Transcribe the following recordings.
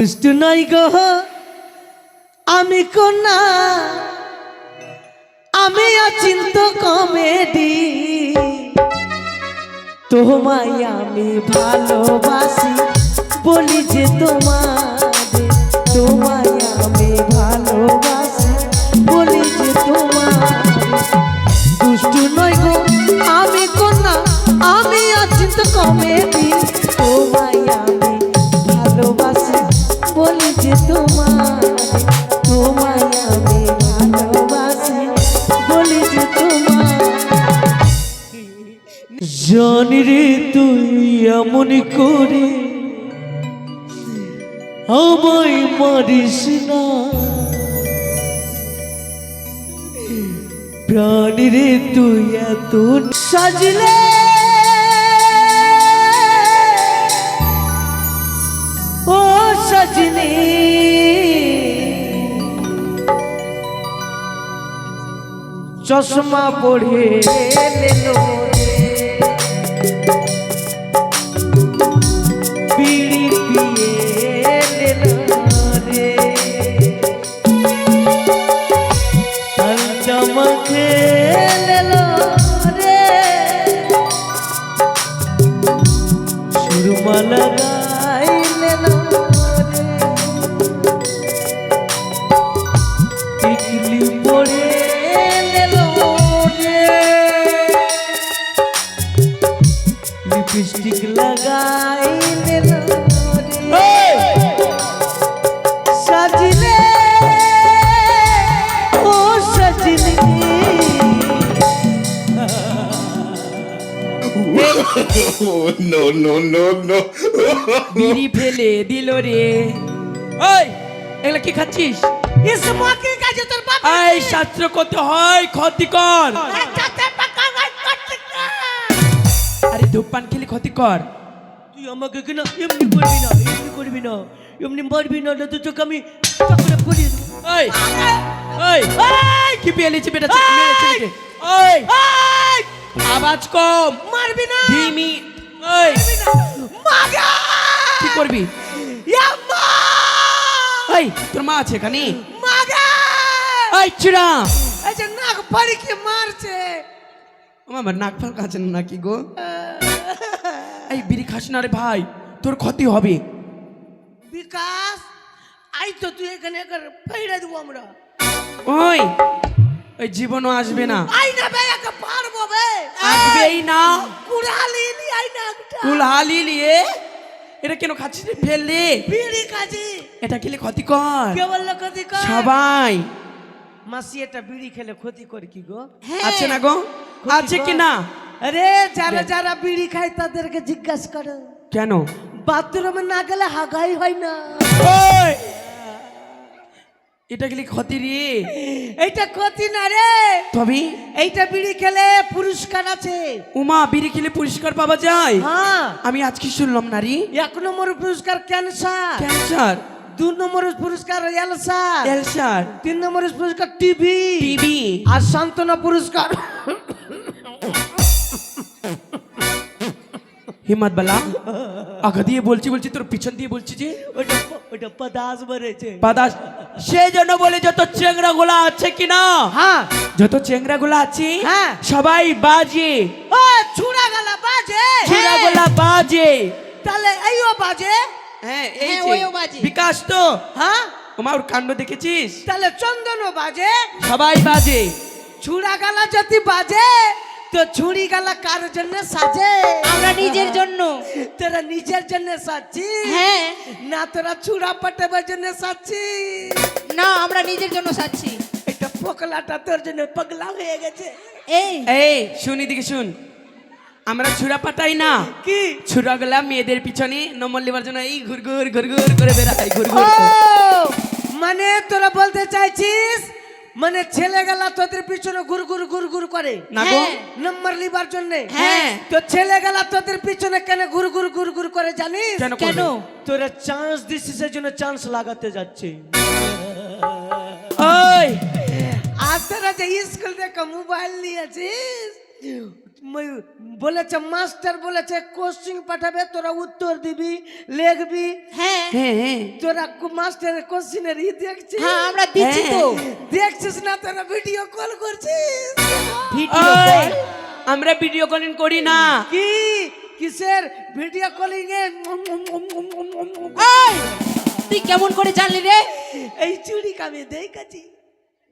দুষ্টু নই গো আমি কোনা, আমি অচিন্ত কমেডি, তোমায় আমি ভালোবাসি বলি যে তোমারে, তোমায় আমি ভালোবাসি বলি যে তোমারে। দুষ্টু নই গো আমি কোনা, আমি অচিন্ত কমেডি, তোমায় আমি ভালোবাসি বলি যে তোমারে, তোমায় আমি ভালোবাসি বলি যে তোমারে। জানি রে তুই এমন করে আমায় মারিস না, প্রাণী রে তুই এত সাজলে ও সজনী, চশমা পড়ে লেলো বিড়ি পিয়ে লেলো রে, চমকে লেলো রে, সুরমা লাগাই লেলো রে, টিকলি পড়ে লেলো রে, লিপস্টিক লাগাই লেলো রে, সাজলে ও Sajani. No, no, no, no. বিড়ি ফেলে দিল রে। ওই এগুলা কি খাচ্ছিস? ইস মাকে কাজে তোর বাবা এই শাস্ত্র করতে হয় ক্ষতিকর। আরে ধূপপান খেলে ক্ষতিকর। তুই আমাকে কিনা এমনি করবি না, এমনি করবি না, এমনি মারবি না, তো তোকে আমি চাকরে পড়িয়ে দেবো। ওই ওই ওই কি পেলেছি বেটা, মেরেছে নাকি? ওই আওয়াজ কম, মারবি না, ধিমি। ওই মাগা কি করবি? ইয়াম্মা এই তোর মা আছে এখানে? মাগা এই চিড়া, এই যে নাক ফাড়ি কে মারছে। আমার নাক ফাল কাছে নাকি গো? এই বিড়ি খাস না রে ভাই, তোর ক্ষতি হবে। বিকাশ আই তো তুই এখানে একবার ফাইড়া দেবো আমরা। ওই ওই জীবনও আসবে না, আই না বে একা পারবো বে, আসবেই না। কুড়ালি নি আই না একটা কুলহালি নিয়ে এটা কেন খাচ্ছিস রে? ফেললে বিড়ি কাজে এটা খেলে ক্ষতিকর। কে বললো ক্ষতি কর? সবাই মাসি এটা বিড়ি খেলে ক্ষতি করে কি গো? আছে না গো? আছে কি না? আরে যারা যারা বিড়ি খায় তাদেরকে জিজ্ঞাসা করো, কেন? বাথরুমে না গেলে হাগাই হয় না। ওই এটা খেলে ক্ষতি রে। এইটা ক্ষতি না রে, তবে এইটা বিড়ি খেলে পুরস্কার আছে। উমা বিড়ি খেলে পুরস্কার পাওয়া যায়? হ্যাঁ, আমি আজকে শুনলাম না রে। 1 নম্বর পুরস্কার ক্যান্সার, ক্যান্সার, 2 নম্বর পুরস্কার এলসার, ক্যান্সার, 3 নম্বর পুরস্কার টিভি, টিবি, আর সান্ত্বনা পুরস্কার হিম্মত বালা আগা দিয়ে বলছি বলছি তোর পিছন দিয়ে বলছি যে ওটা ওটা পদাস বেড়েছে। বাদাস। সেই জন্য বলে যত চেংরা গুলা আছে কিনা, হ্যাঁ যত চেংরা গুলা আছে হ্যাঁ, সবাই বাজে, ও ছুড়া গেল বাজে, চেংরা গুলা বাজে। তাহলে এইও বাজে। হ্যাঁ এই হ্যাঁ, যে ওইও বাজে। বিকাশ তো, হ্যাঁ, তোমার কাণ্ড দেখেছিস? তাহলে চন্দনও বাজে, সবাই বাজে। ছুড়া গালা যদি বাজে তো ছুরি গালা কার জন্য সাজে? আমরা নিজের জন্য। তোরা নিজের জন্য সাজছিস? হ্যাঁ, না তোরা ছুড়া পাঠাবার জন্য সাজছিস? না আমরা নিজের জন্য সাচ্ছি। এটা পকলাটা তোর জন্য পগলা হয়ে গেছে। এই এই শুনি দিকে শুন, আমরা ছুরা পাঠাই না, কি ছুরা গুলা মেয়েদের পিছনে নম্বর নেবার জন্য এই ঘুরঘুর ঘুরঘুর করে বেড়াই, ও ঘুরঘুর। মানে তোরা বলতে চাইছিস মানে ছেলে গেলা তোদের পিছনে ঘুর ঘুর ঘুর ঘুর করে না গো? নম্বর লিবার জন্য? হ্যাঁ। তো ছেলে গেলা তোদের পিছনে কেন ঘুর ঘুর ঘুর ঘুর করে জানিস? কেন কেন? করবে? তোরা চান্স দিছিস সেই জন্য চান্স লাগাতে যাচ্ছে। ওই আর তোরা যে স্কুল থেকে মোবাইল নিয়েছিস বলেছে মাস্টার বলেছে কোশ্চিন পাঠাবে, তোরা উত্তর দিবি, লিখবি। হ্যাঁ হ্যাঁ হ্যাঁ তোরা মাস্টারের কোশ্চিনের দেখছিস? হ্যাঁ আমরা দিচ্ছি তো। দেখছিস না, তোরা ভিডিও কল করছিস। ভিডিও ওই, কল আমরা ভিডিও কলিং করি না। কি কিসের ভিডিও কলিং এ? এই, তুই কেমন করে জানলি রে? এই চুরি কামে দেখেছি,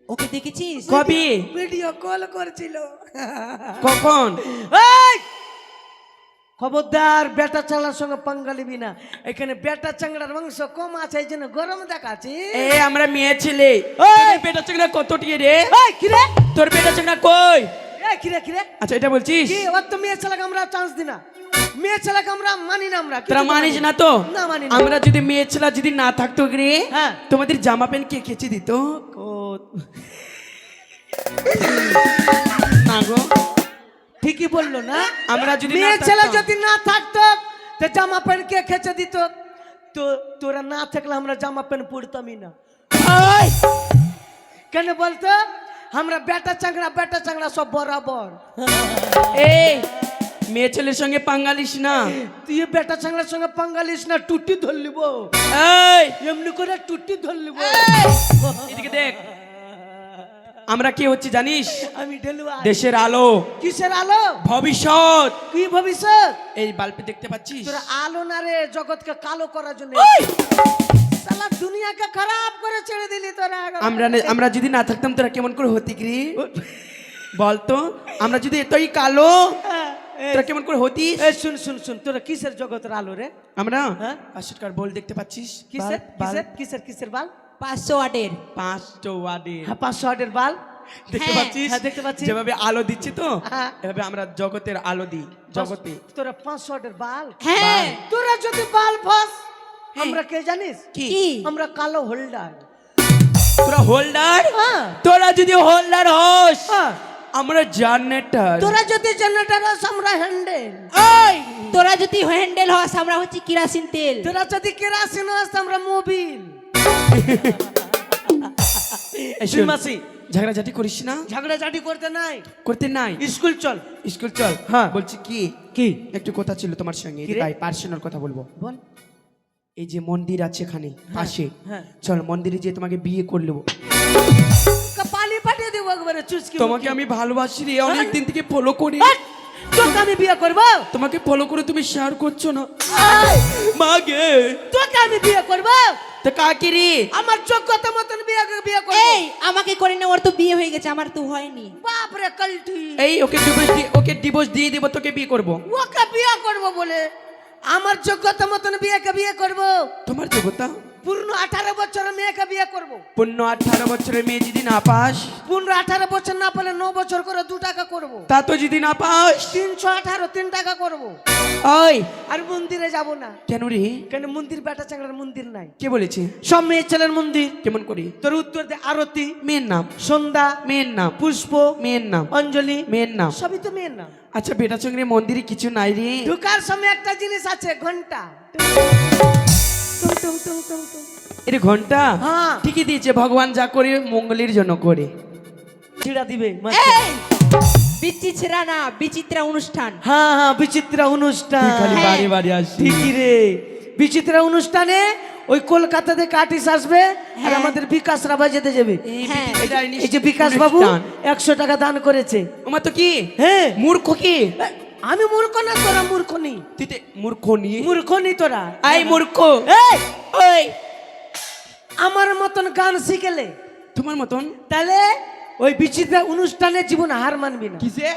ওকে দেখেছিস? কবি ভিডিও কল করছিল। কখন? এই খবরদার, বেটা চাংড়ার সঙ্গে পাঙ্গা নিবি না। এখানে বেটা চাংড়ার মাংস কম আছে, এই জন্য গরম দেখাচ্ছি। এ আমরা মেয়ে ছেলে। ওই! তোর বেটা চাংড়া কত টিয়ে রে? এই কিরে, তোর বেটা চাংড়া কই? এই কিরে কিরে আচ্ছা এটা বলছিস? কি ওর তো মেয়ে ছেলেকে আমরা চান্স দিই না, মেয়ে ছেলেকে আমরা মানি না। আমরা তোরা কিছু মানিস মানি না তো? না, মানি না। আমরা যদি মেয়ে ছেলে যদি না থাকতো রে, হ্যাঁ। তোমাদের জামা প্যান্ট কে কেচে দিত? ও না গো, ঠিকই বললো না। আমরা যদি না মেয়ে ছেলে থাকতাম। যদি না থাকতো তো জামা প্যান্ট কে খেচে দিত? তো তোরা না থাকলে আমরা জামা প্যান্ট পরতামই না। ওই! কেন বলতো? আমরা বেটা চাংড়া সব বরাবর। এই মেয়ে ছেলের সঙ্গে পাঙ্গালিস না। তুই বেটা চাংড়ার সঙ্গে পাঙ্গালিস না, টুটি ধর লিব। এই এমনি করে টুটি ধর লিব। এদিকে দেখ, আমরা কে হচ্ছে জানিস? আমি ঢেলুয়া। দেশের আলো, কিসের আলো? ভবিষ্যৎ। কি ভবিষ্যৎ? এই বাল্বে দেখতে পাচ্ছিস? তোরা আলো না রে, জগৎকে কালো করার জন্য। সালা দুনিয়াকে খারাপ করে ছেড়ে দিলি তোরা। আমরা যদি না থাকতাম তোরা কেমন করে হতি রে? বলতো, আমরা যদি এতই কালো তোরা কেমন করে হতিস? এই শুন শুন শুন, তোরা কিসের জগতের আলো রে? আমরা হ্যাঁ? 500 বল দেখতে পাচ্ছিস? কিসের বাল্ব, কিসের কিসের কিসের বাল? 500 ওয়াটের 500 ওয়াটের হ্যাঁ, 500 ওয়াটের বাল। দেখতে হ্যাঁ, পাচ্ছিস? হ্যাঁ, দেখতে পাচ্ছি। যেভাবে আলো দিচ্ছি তো, হ্যাঁ। এভাবে আমরা জগতের আলো দিই জগতে। তোরা 500 ওয়াটের বাল। হ্যাঁ তোরা যদি বাল ফাস, আমরা কে জানিস? কি? কি? আমরা কালো হোল্ডার। তোরা হোল্ডার? হ্যাঁ। তোরা যদি হোল্ডার হস, হ্যাঁ। আমরা জেনারেটর। তোরা যদি জেনারেটর হস, আমরা হ্যান্ডেল। ওই, তোরা যদি হ্যান্ডেল হস, আমরা হচ্ছে কিরাসিন তেল। তোরা যদি কেরাসিন হস, আমরা মোবিল। এই তুই শোন, মাসি ঝগড়াঝাটি করিস না, ঝগড়াঝাটি করতে নাই। করতে নাই। স্কুল চল। স্কুল চল। হ্যাঁ। বলছি কি, কি একটু কথা ছিল তোমার সঙ্গে, কি রে? তাই পার্সোনাল কথা বলবো। বল। এই যে মন্দির আছে এখানে পাশে, হ্যাঁ। চল মন্দিরে যে তোমাকে বিয়ে করে নেবো। পানি পাঠিয়ে দেবো একবারে চুচকি। তোমাকে আমি ভালোবাসি রে, অনেক দিন থেকে ফলো করি। তোকে আমি বিয়ে করবো। তোমাকে ফলো করে তুমি শেয়ার করছো না। মাগে তোকে আমি বিয়ে করবো। তো কাকে রে? আমার যোগ্যতা মতন বিয়ে করবো। এই আমাকে করে না, ওর তো বিয়ে হয়ে গেছে, আমার তো হয়নি। বাপরে কলটি। এই ওকে ডিভোর্স দিয়ে দেবো, তোকে বিয়ে করব। ওকে বিয়ে করবো বলে আমার যোগ্যতা মতন বিয়ে করবো। তোমার যোগ্যতা? পূর্ণ 18 বছরের মেয়েকে বিয়ে করবো। পূর্ণ 18 বছরের মেয়ে যদি না পাস? পূর্ণ 18 বছর না পেলে 9 বছর করে 2 টাকা করবো। তা তো যদি না পাস 318 3 টাকা করবো। ওই আর মন্দিরে যাব না। কেন রে? কেন? মন্দির বেটা চাংড়ার মন্দির নাই। কে বলেছে? সব মেয়ে ছেলের মন্দির। কেমন করে? তোর উত্তর দে। আরতি মেয়ের নাম, সন্ধ্যা মেয়ের নাম, পুষ্প মেয়ের নাম, অঞ্জলি মেয়ের নাম। সবই তো মেয়ের নাম। আচ্ছা বেটা চংরে মন্দিরে কিছু নাই রে? ঢুকার সময় একটা জিনিস আছে, ঘন্টা। টুং টুং টুং টুং টুং। এর ঘন্টা? হ্যাঁ। ঠিকই দিয়েছে, ভগবান যা করে মঙ্গলের জন্য করে। চিড়া দিবে। এই বিচিত্রা না, বিচিত্রা অনুষ্ঠান। হ্যাঁ হ্যাঁ, বিচিত্রা অনুষ্ঠান। তুই খালি হ্যাঁ। বাড়ি বাড়ি আসছিস। ঠিকই রে। বিচিত্রা অনুষ্ঠানে ওই কলকাতা থেকে আর্টিস্ট আসবে আর হ্যাঁ। আমাদের বিকাশ রাভা যেতে যাবে। হ্যাঁ। এই যে বিকাশ বাবু 100 টাকা দান করেছে। ওমা তো কি? হ্যাঁ। মূর্খ কি? আমি মূর্খ না, তোরা মূর্খ নি। তুই তে মূর্খ নি? মূর্খ নি তোরা। আই মূর্খ। এই, ওই আমার মতন গান শিখেলে তোমার মতন তাহলে ওই বিচিত্রা অনুষ্ঠানে জীবন হার মানবি না। কিসে?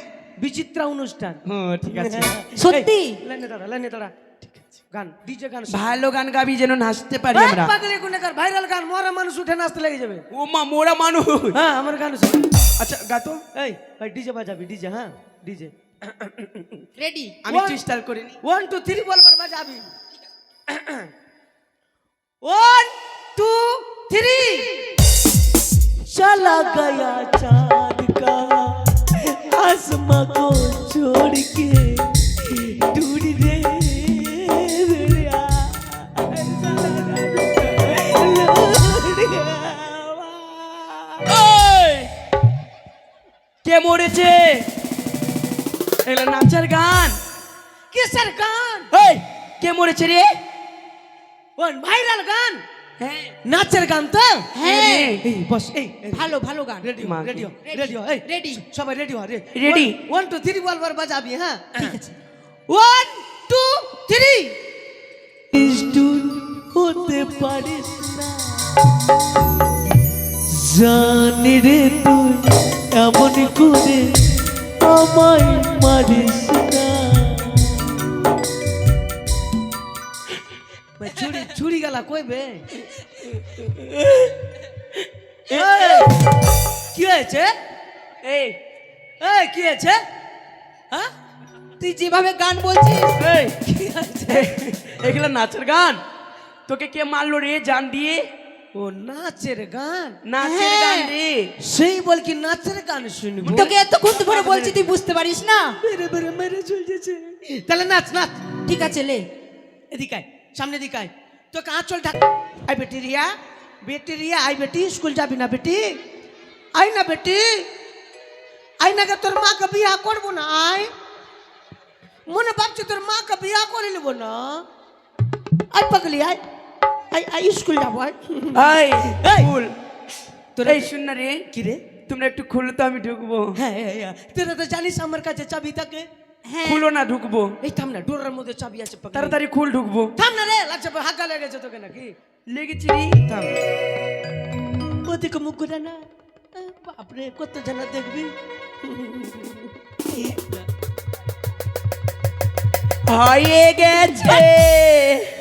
বিচিত্রা অনুষ্ঠান। হ্যাঁ ঠিক আছে। সত্যি? এই, লাইনে দাঁড়া। ঠিক আছে। গান ডিজে গান। ভালো গান গাবি যেন নাচতে পারি আমরা। পাগলে গুনেগার ভাইরাল গান, মরা মানুষ উঠে নাচতে লেগে যাবে। ও মা মোরা মানুষ। হ্যাঁ, আমার গান শোন। আচ্ছা গাতো। এই ভাই ডিজে বাজাবি, ডিজে। হ্যাঁ ডিজে। রেডি? আমি একটু স্টাইল করে নি। 1 2 3 বলবার বাজাবি। 1 2 3। चला गया चांद का आसमां को छोड़ के, दूर रे दरिया। কে মরেছে? এগুলো নাচের গান। কিসের গান? এই কে মরেছে রে? ও ভাইরাল গান, হ্যাঁ নাচের গান তো। হ্যাঁ এই বস, এই ভালো ভালো গান। রেডি মা- রেডি Ready, রেডি এই ready। সবাই রেডি হ রে। Ready। 1 2 3 বলবার বাজাবি। হ্যাঁ ঠিক আছে। 1 2 3। ইস্টুন হতে পারিস না জানি রে তুই এমন করে আমায় মারিস না। ছুরি ছুরি গেলা কইবে। কি হয়েছে? এই এই কি হয়েছে? হ্যাঁ তুই যেভাবে গান বলছিস, এই কি হয়েছে? এগুলো নাচের গান। তোকে কে মারলো রে জান দিয়ে? ও নাচের গান। নাচের হ্যাঁ। গান রে। সেই বল কি নাচের গান শুনবো? তোকে এতক্ষণ ধরে বলছি তুই বুঝতে পারিস না। বেরে বেরে মেরে চলছে। তাহলে নাচ নাচ। ঠিক আছে লে। এদিকে আয়, সামনে দিকে আয়। তোকে আঁচল ঢাক। I Beti Riya, Beti Riya I Beti, school যাবি না বেটি? আই না বেটি, আই না গে তোর মাকে বিয়া করবো না। আয় মনে ভাবছি তোর মাকে বিয়া করে নেবো না। আয় পাগলি আয়, আই আই স্কুল যাবো আয়। এই এই। ফুল তোর এই শুন না রে, কি রে? তোমরা একটু খুলো তো আমি ঢুকবো। হ্যাঁ তোরা তো জানিস আমার কাছে চাবি থাকে। হ্যাঁ খুলো না ঢুকবো। এই থাম না, ডোরের মধ্যে চাবি আছে পাগলি। তাড়াতাড়ি খুল ঢুকবো। থাম না রে, লাগছে হাগা লেগেছে তোকে নাকি? লেগেছি রে। থাম। ওদিকে মুখ করে না, বাপরে কত জানা দেখবি। হয়ে গেছে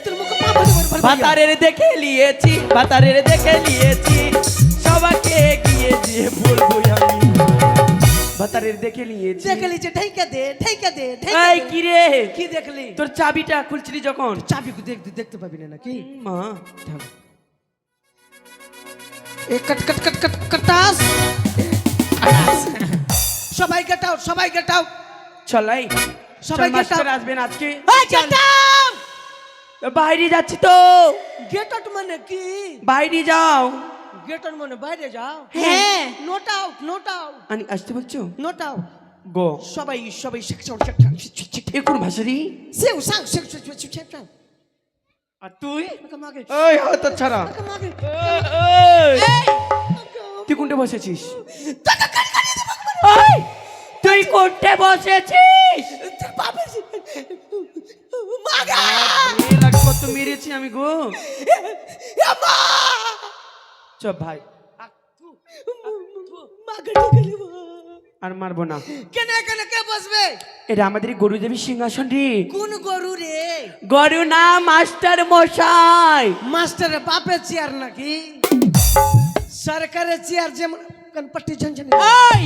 তোর মুখে পা ভরে ভরে ভরে বাতারের দেখে নিয়েছি, বাতারের দেখে নিয়েছি, সবাইকে গিয়ে যে বলবো আমি বাতারের দেখে নিয়েছি। দেখলি যে ঢাইকা দে ঢাইকা দে এই কি রে, কি দেখলি? তোর চাবিটা খুলছিলি যখন? চাবি দেখতে পাবি না নাকি? মা থাম। এ কট কট কট কট কটাস। সবাই গেট আউট, সবাই গেট আউট। চলাই সবাই সবাই get মাস্টার out। আসবেন আজকে। এই গেট আউট। বাইরে যাচ্ছি তো। গেট আউট মানে কি? বাইরে যাও। গেট আউট মানে বাইরে যাও। হ্যাঁ নোট আউট, নোট আউট, আমি আসতে বলছো? Note out. গো সবাই সবাই এ কোন ভাষা রে? সেও সাং সেও আর তুই? মাগে ওই হাত ছাড়া। মাগে তুই কোনটা বসেছিস? ওই, তুই কোনটা বসেছিস? এ লাগে কত মেরেছি আমি গো। চপ ভাই আর মারবো না। কেন কেন কে বসবে? এটা আমাদের গরুদেবী সিংহাসন রে। কোন গরু রে? গরু না মাস্টার মশাই। মাস্টারের বাপের চেয়ার নাকি? সরকারের চেয়ার যেমন পট্টি ঝনঝনে। ওই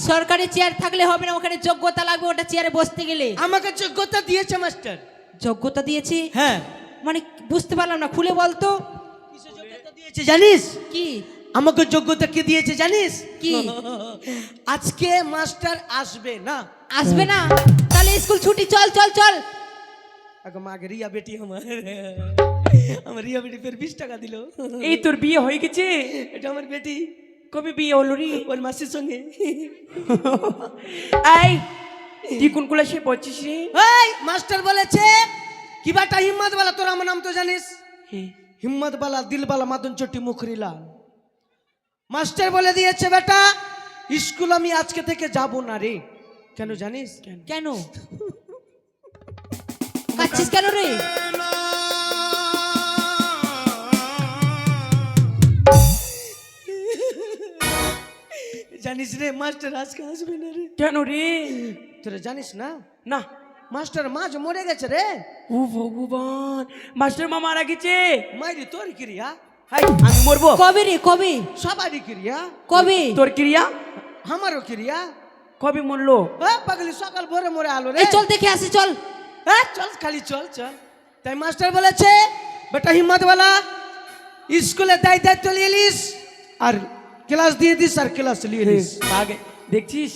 সরকারি চেয়ার থাকলে হবে না, ওখানে যোগ্যতা লাগবে ওটা চেয়ারে বসতে গেলে। আমাকে যোগ্যতা দিয়েছে মাস্টার। যোগ্যতা দিয়েছি হ্যাঁ। মানে বুঝতে পারলাম না, খুলে বলতো কিসের যোগ্যতা দিয়েছে জানিস? কি আমাকে যোগ্যতা কি দিয়েছে জানিস? কি? আজকে মাস্টার আসবে না। আসবে না? তাহলে স্কুল ছুটি, চল চল চল। আগে মাকে রিয়া বেটি আমার রিয়া বেটি ফের 20 টাকা দিল। এই তোর বিয়ে হয়ে গেছে? এটা আমার বেটি, কবে বিয়ে হলো রে? ওর মাসির সঙ্গে। এই তুই কোন ক্লাসে পড়ছিস রে? এই মাস্টার বলেছে কি বাটা হিম্মত वाला, তোর আমার নাম তো জানিস? হিম্মত वाला, দিল वाला, মাদন চটি মুখরিলাল। মাস্টার বলে দিয়েছে বেটা স্কুল আমি আজকে থেকে যাব না রে। কেন জানিস? কেন কাচ্ছিস কেন রে? জানিস রে মাস্টার আজকে আসবে না রে। কেন রে? তোরা জানিস না? না। মাস্টার মা যে মরে গেছে রে। ও ভগবান, মাস্টার মা মারা গেছে? মাইরি তোর ক্রিয়া, হাই আমি মরবো? কবে রে কবে? সবারই ক্রিয়া, কবে? তোর ক্রিয়া আমারও ক্রিয়া। কবে মরলো? পাগলি সকাল ভোরে মরে আলো রে। এই চল দেখে আসি চল। চল খালি চল চল। তাই মাস্টার বলেছে বেটা হিম্মত वाला স্কুলে দায়িত্ব নিয়ে নিস আর ক্লাস দিয়ে দিস আর ক্লাস নিয়ে নিস। আগে দেখছিস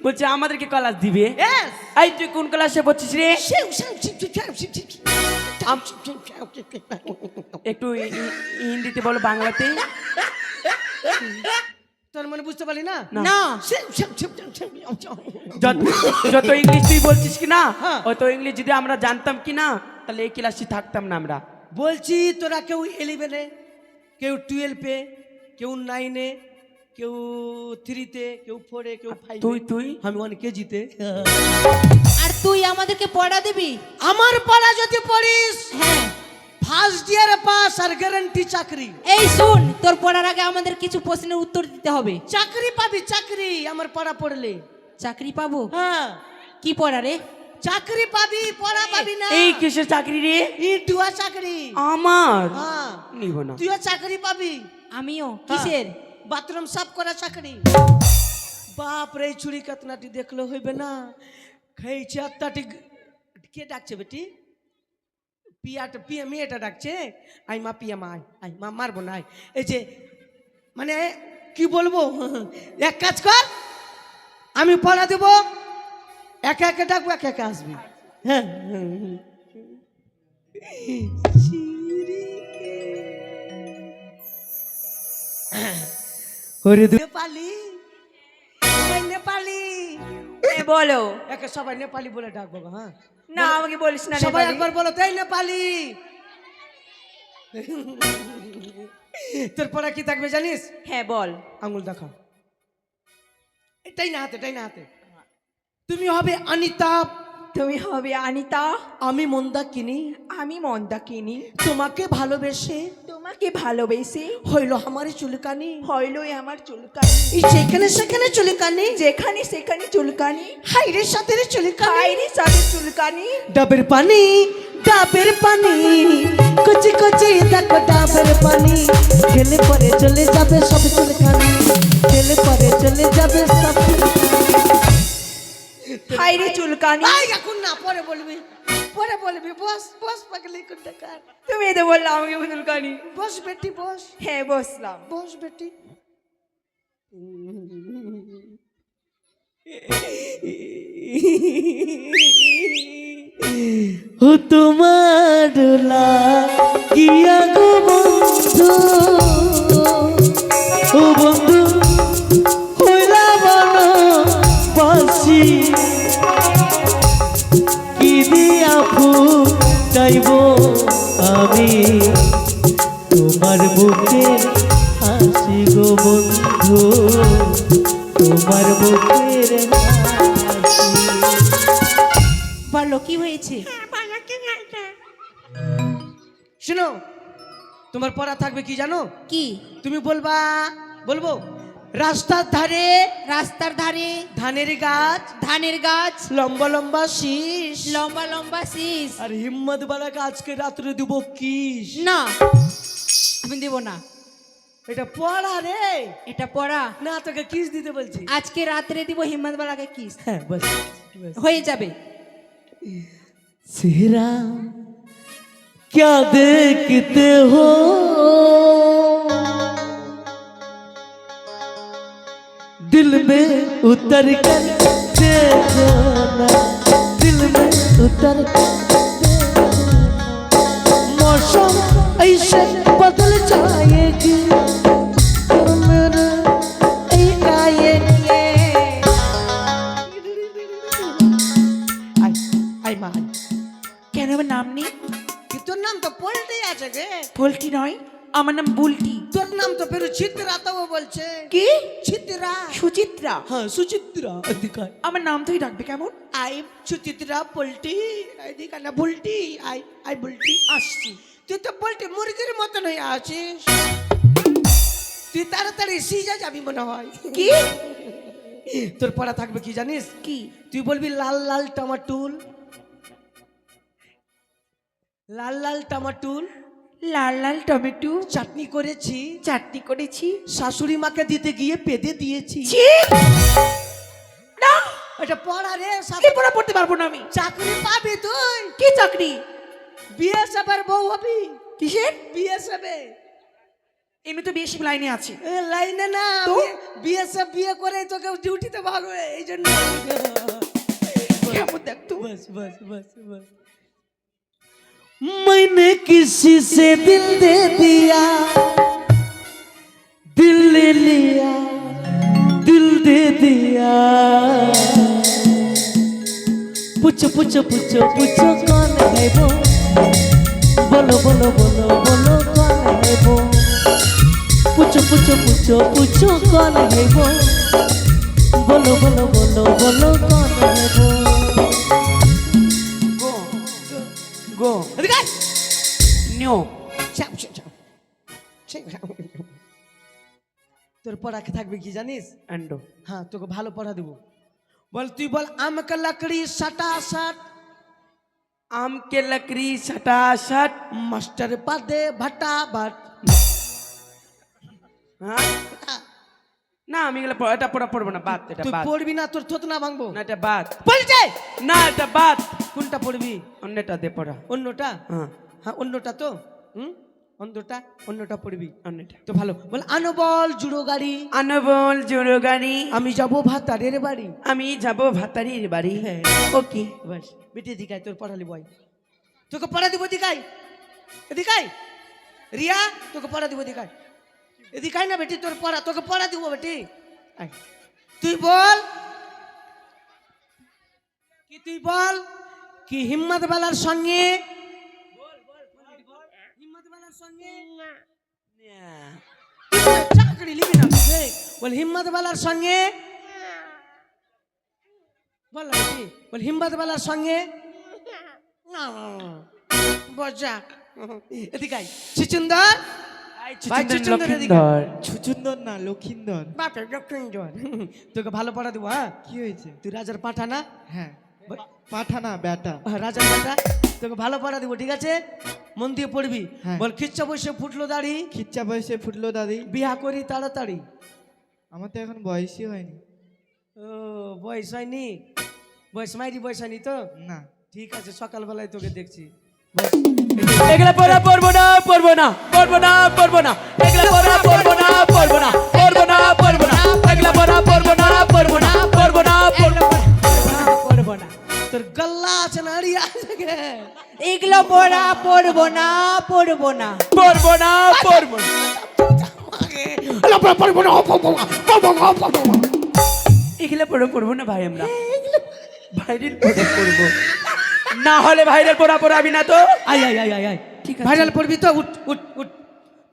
বলছে আমাদেরকে ক্লাস দিবে। Yes! এই তুই কোন ক্লাসে পড়ছিস রে? একটু হিন্দিতে বলো, বাংলাতে। তোর মানে বুঝতে পারলি না? না। না যত ইংলিশ তুই বলছিস কি না হ্যাঁ। অত ইংলিশ যদি আমরা জানতাম কি না তাহলে এই ক্লাসে থাকতাম না আমরা। বলছি তোরা কেউ 11-এ, কেউ 12-এ, কেউ 9-এ, কেউ 3-তে, কেউ 4-এ, কেউ 5-এ। তুই আমি 1 কেজিতে। আর তুই আমাদেরকে পড়া দিবি? আমার পড়া যদি পড়িস হ্যাঁ। ফার্স্ট ইয়ারে পাস আর গ্যারান্টি চাকরি। এই শুন, তোর পড়ার আগে আমাদের কিছু প্রশ্নের উত্তর দিতে হবে। চাকরি পাবি, চাকরি আমার পড়া পড়লে। চাকরি পাবো? হ্যাঁ কি পড়া রে? চাকরি পাবি, পড়া পাবি না। এই কিসের চাকরি রে? ইটুয়া চাকরি। আমার হ্যাঁ নিব না। তুইও চাকরি পাবি। আমিও? কিসের? বাথরুম সাফ করা চাকরি। বাপ রে চুরি কাতনাটি দেখলো হইবে না। খেয়েছে আত্মাটি। কে ডাকছে বেটি? পিয়াটা পিয়া মেয়েটা ডাকছে। আই মা পিয়া মা আই মা মারবো না। এই যে মানে কি বলবো, এক কাজ কর, আমি পড়া দেব, একে একে ডাকবো, একে একে আসবি। হ্যাঁ নেপালি, নেপালি বলো একে সবাই নেপালি বলে ডাকবো। হ্যাঁ না, আমাকে বলিস না সবাই নেপালি। একবার বলো তাই নেপালি। তোর পড়া কি থাকবে জানিস? হ্যাঁ বল। আঙুল দেখা, এটাই না হাতে, এটাই না হাতে। তুমি হবে অনিতা, তুমি হবে আনিতা, আমি মন্দাকিনী, আমি মন্দাকিনী, তোমাকে ভালোবেসে তোমাকে ভালোবেসে হইল আমার চুলকানি। হইলই আমার চুলকানি, এই যেখানে সেখানে চুলকানি, যেখানে সেখানে চুলকানি, হাইরে সাথে চুলকানি। খাইরে সাথে চুলকানি, ডাবের পানি, ডাবের পানি, কচি কচি দেখো ডাবের পানি, খেলে পরে চলে যাবে সব চুলকানি, খেলে পরে চলে যাবে সব খাইরে চুলকানি। আই এখন না, পরে বলবি, পরে বলবি। বস বস পাগলি কোন টাকা। তুমি তো বললে আমাকে চুলকানি। বস বেটি বস, হ্যাঁ বসলাম। বস বেটি। ও তোমার লাগিয়া গো বন্ধু, ও বন্ধু হইলা বনবাসী, কি দিয়া ফুটাইব আমি তোমার বুকে হাসি গো বন্ধু, তোমার বুকের হাসি। বলো কি হয়েছে? শোনো, তোমার পড়া থাকবে কি জানো? কি? তুমি বলবা, বলবো রাস্তার ধারে, রাস্তার ধারে ধানের গাছ, ধানের গাছ, লম্বা লম্বা শীষ, লম্বা লম্বা শীষ। আর হিম্মত বালা গাছকে রাত্রে দিব কিস। না, আমি দেব না। এটা পড়া রে। এটা পড়া না, তোকে কিস দিতে বলছি। আজকে রাত্রে দিব হিম্মতওয়ালাকে কিস। হ্যাঁ বস, হয়ে যাবে। सेहरा क्या देखते हो, दिल में उतर कर देखो ना, दिल में उतर कर देखो। मौसम ऐसे बदल जाएगी, मेरे आएंगे। आई माँ, কেন আমার নাম নেই? তোর নাম তো পল্টি আছে গে। পোল্টি নয়, আমার নাম বুলটি। তোর নাম তো ফের চিত্রা, তো বলছে কি? চিত্রা। সুচিত্রা। হ্যাঁ সুচিত্রা। এদিকে আমার নাম তুই ডাকবে কেমন? আই সুচিত্রা পল্টি, এদিকে না বুলটি। আই আই বুলটি আসছি। তুই তো বলটি মুরগির মতন হয়ে আছিস। তুই তাড়াতাড়ি সিজা যাবি মনে হয়। কি? তোর পড়া থাকবে কি জানিস? কি? তুই বলবি লাল লাল টমাটুল, লাল লাল টমাটুল, লাল লাল টমেটো চাটনি করেছি, চাটনি করেছি। শাশুড়ি মাকে দিতে গিয়ে পেদে দিয়েছি। ছি! না, এটা পড়া রে। এই পড়া পড়তে পারবো না আমি। চাকরি পাবি তুই। কি চাকরি? বিএসএফ এর বউ হবি। কিসের? বিএসএফ এ। এমনি তো বেশি লাইনে আছে। লাইনে না, তো? বিএসএফ বিয়ে করে তোকে ডিউটিতে ভাগবে, এই জন্য। কেমন দেখ তো। बस बस बस बस। मैंने किसी से दिल दे दिया, दिल ले लिया, दिल दे दिया। पूछो पूछो पूछो पूछो कौन है वो बोलो बोलो बोलो बोलो कौन है वो पूछो पूछो पूछो पूछो कौन है वो बोलो बोलो बोलो बोलो कौन है वो গো এদিকে নিও চাপ চাপ তোর পড়া কি থাকবে কি জানিস এন্ডো হ্যাঁ তোকে ভালো পড়া দেবো বল তুই বল আম কা লকড়ি সটা সট আম কে লকড়ি সটাসট মাস্টার পাদে ভটা ভট হ্যাঁ না আমি এগুলো এটা পড়বো না বাদ এটা তুই বাদ পড়বি না তোর থত না ভাঙবো না এটা বাদ বলছে না এটা বাদ কোনটা পড়বি অন্যটা দে পড়া অন্যটা হ্যাঁ হ্যাঁ অন্যটা তো অন্যটা পড়বি অন্যটা তো ভালো বল আনবল জুড়ো গাড়ি আনবল জোড়ো গাড়ি আমি যাব ভাতারের বাড়ি আমি যাব ভাতারির বাড়ি হ্যাঁ। ওকে বাস বেটি দিকাই তোর পড়ালি বয় তোকে পড়া দিব দিকাই এদিকাই রিয়া তোকে পড়া দিব দিকাই এদিকাই না বেটি তোর পড়া তোকে পড়া দিব বেটি আয়। তুই বল তুই বল কি হিম্মত বালার সঙ্গে হিম্মত বালার সঙ্গে চাকরি লিবি না তুই? বল হিম্মত বালার সঙ্গে বল না বেটি বল হিম্মত বালার সঙ্গে বজা এদিকাই চিচুন্দর ভাই চুচুন্দর এদিকে ছুচুন্দর না লক্ষিন্দর। বাপের লক্ষিন্দর তোকে ভালো পড়া দেবো হ্যাঁ কি হয়েছে? তুই রাজার পাঠা না হ্যাঁ পাঠানা বেটা। রাজার পাঠা তোকে ভালো পড়া দেবো ঠিক আছে মন দিয়ে পড়বি হ্যাঁ। বল খিচ্চা বসে ফুটলো দাড়ি খিচ্চা বয়সে ফুটলো দাদি। বিয়া করি তাড়াতাড়ি আমার তো এখন বয়সই হয়নি। ও বয়স হয়নি বয়স মাইরি বয়স হয়নি তো না ঠিক আছে সকালবেলায় তোকে দেখছি এগুলা পড়বো না এগুলা পড়বো না এগুলা পড়বো না তোর গল্লা আছে না আড়িয়া আছে গে। এগুলো পড়বো না এগুলা পড়বো না ভাই আমরা ভাইরাল পড়বো না হলে ভাইরাল পড়া আমি না তো আয় আয় আয় আয় আয় ঠিক আছে। ভাইরাল পড়বি তো উঠ উঠ উঠ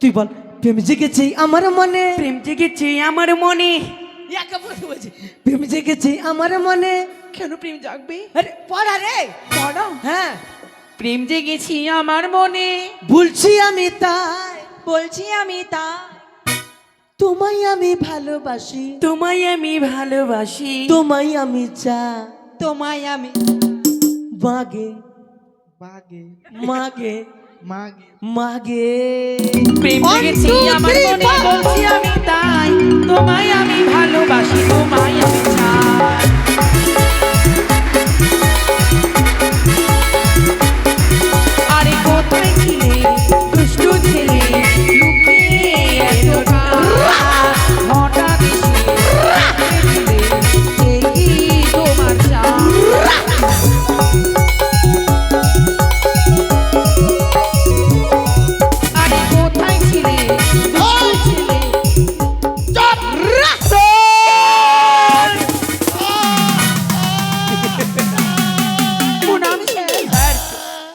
তুই বল প্রেম জেগেছে আমার মনে প্রেম জেগেছে আমার মনে ইয়াকে বলছি প্রেম জেগেছে আমার মনে কেন প্রেম জাগবে আরে পড়া রে পড়া হ্যাঁ প্রেম জেগেছে আমার মনে বলছি আমি তাই বলছি আমি তা তোমায় আমি ভালোবাসি তোমায় আমি ভালোবাসি তোমায় আমি চা তোমায় আমি মাগে বাগে মাগে মাগে মাগে প্রেম জেগেছে আমার মনে বলছি আমি তাই তোমায় আমি ভালোবাসি তোমায় আমি চাই আরে কোথায় ছিলে দুষ্টু ছেলে লুকিয়ে এতটা হঠাৎ এসে কি তোমার চাই আরে কোথায় ছিলে দুষ্টু ছেলে স্যার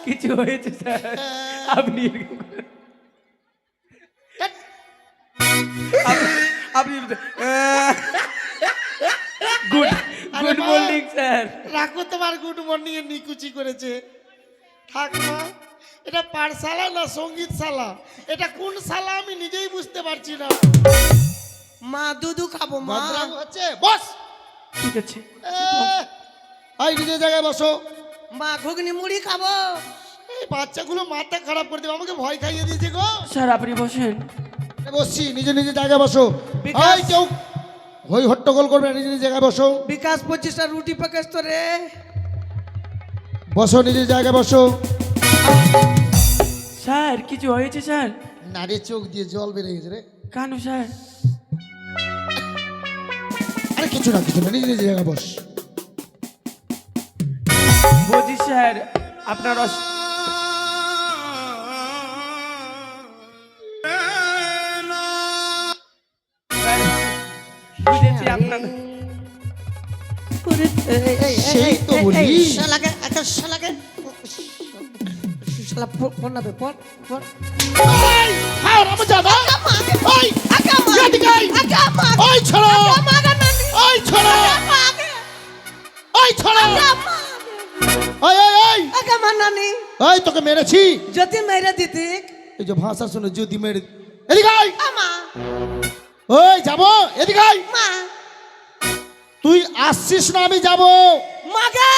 কিছু হয়েছে স্যার আপনি আপনি গুড মর্নিং স্যার রাখো তোমার গুড মর্নিং এ নিকুচি করেছে থাক মা এটা পাঠশালা না সঙ্গীতশালা এটা কোন শালা আমি নিজেই বুঝতে পারছি না মা দুধু খাবো মা ভদ্রাম হচ্ছে বস ঠিক আছে এই নিজের জায়গায় বসো মা ঘুগনি মুড়ি খাবো এই বাচ্চাগুলো মাথা খারাপ করে দেবে আমাকে ভয় খাইয়ে দিয়েছে গো স্যার আপনি বসেন বসছি নিজে নিজের জায়গায় বসো বিকাশ। এই কেউ হই হট্টগোল করবে না, নিজের জায়গায় বসো বিকাশ 25টা রুটি প্যাকেজ তো রে বসো নিজের জায়গায় বসো স্যার কিছু হয়েছে স্যার নারে চোখ দিয়ে জল বেরিয়ে গেছে রে কেন স্যার আরে কিছু না নিজের নিজের জায়গায় বস বুঝি স্যার আপনার বুঝেছি আপনার সেই তো বলি। শালাকে একটা শালাকে শালা পড় না বে পড় পড় এই, হ্যাঁ, রামজাদা। এই, এদিকে আয়। ওই ছোড়ো, ওই ছোড়ো, ওই ছোড়ো। ওই, ওই, ওই, আকা মানানি ওই, তোকে মেরেছি। যদি মেরে দিতি এই যে ভাষা শুনে যদি মেরে, এদিকে আয়। আমা ওই যাবো, এদিকে আয়। মা তুই আসছিস না আমি যাব। মাগে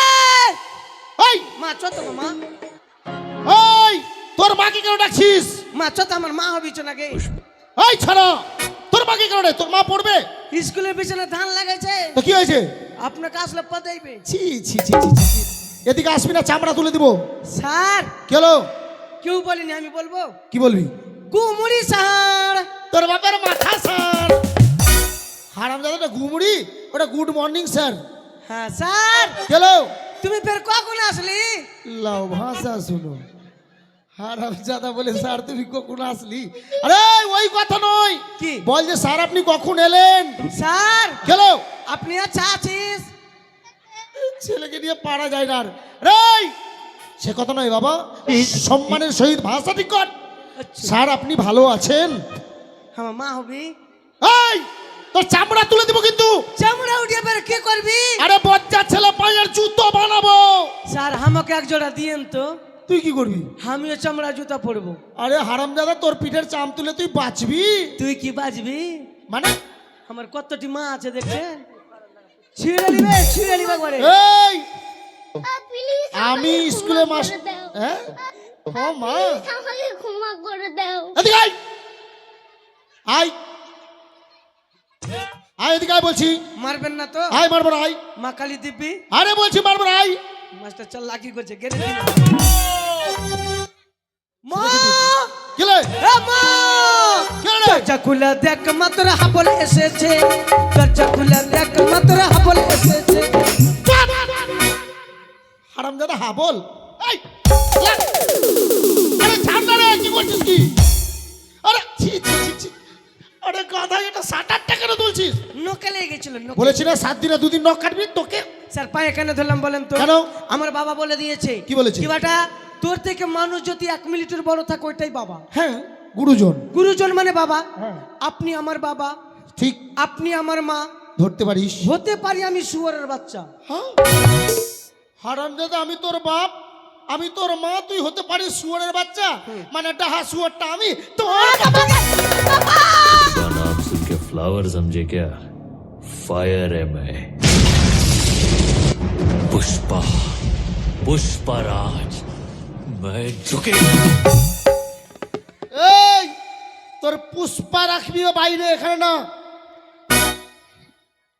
ওই, মা চত মা ওই, তোর মাকে কেন ডাকছিস? মা চত আমার মা হবি নাকি ওই ছাড়া, তোর মাকে কেন ডাক? তোর মা পড়বে স্কুলের পিছনে ধান লাগাইছে তো কি হয়েছে? আপনাকে আসলে পদাইবে ছি ছি ছি ছি ছি, ছি। এদিকে আসবি না, চামড়া তুলে দিব। স্যার কি হলো? কেউ বলিনি আমি বলবো কি বলবি? কুমুড়ি স্যার তোর বাবার মাথা স্যার। হারামজাদাটা ঘুমুড়ি, ওটা গুড মর্নিং স্যার। হ্যাঁ স্যার গেল তুমি ফের কখন আসলি লাও ভাষা শুনো। হারামজাদা বলে স্যার তুমি কখন আসলি? আরে ওই কথা নয়, কি? বল যে স্যার আপনি কখন এলেন? স্যার গেল আপনি আচ্ছা আছিস ছেলেকে নিয়ে পারা যায় না আর। রে সে কথা নয় বাবা, সম্মানের সহিত ভাষা ঠিক কর। স্যার আপনি ভালো আছেন? আমার মা হবি এই তোর চামড়া তুলে দিব কিন্তু। চামড়া উঠিয়ে বের কি করবি আরে বজ্জা ছেলে পায়ের জুতো বানাবো। স্যার আমাকে এক জোড়া দিয়েন তো তুই কি করবি? আমিও চামড়া জুতা পরবো আরে হারামজাদা তোর পিঠের চাম তুলে তুই বাঁচবি তুই কি বাজবি মানে? আমার কতটি মা আছে দেখছেন ছিঁড়ে নিবে করে এই আমি স্কুলে মাস হ্যাঁ ও মা আমাকে ক্ষমা করে দাও। এদিকে আয়। আয় আয় এদিকে আয় বলছি। মারবেন না তো আয় মারবো না, আয়। মা কালী দিব্যি আরে বলছি মারবো না, আয়। মাস্টার চল লাকি করছে গেরে দিন মা গেলে এ মা দরজা খুলে দেখ মাত্র হাবল এসেছে দরজা খুলে দেখ মাত্র হাবল এসেছে হারামজাদা হা বল। এই, লাগ। আরে ছাড় না রে, কি করছিস কি? আরে ছি ছি ছি ছি। আরে গাধা, এটা 60 টাকা কেন তুলছিস? নকে লেগে গেছিল নখ। বলেছি না 7 দিনে 2 দিন নখ কাটবি তোকে। স্যার পায়ে কেন ধরলাম বলেন তো কেন? আমার বাবা বলে দিয়েছে কি বলেছে? কি বাটা তোর থেকে মানুষ যদি 1 মিনিটের বড় থাকে ওইটাই বাবা হ্যাঁ গুরুজন। গুরুজন মানে বাবা হ্যাঁ। আপনি আমার বাবা ঠিক আপনি আমার মা ধরতে পারিস। হতে পারি আমি শুয়োরের বাচ্চা হ্যাঁ হারামজাদা আমি তোর বাপ, আমি তোর মা, তুই হতে পারিস শুয়োরের বাচ্চা। মানে ডাহা শুয়োরটা আমি তোর। का नाम सुन के फ्लावर समझे क्या? फायर है मैं, पुष्पा, पुष्पराज। मैं झुके এই তোর পুষ্পা রাখবি বাইরে, এখানে না।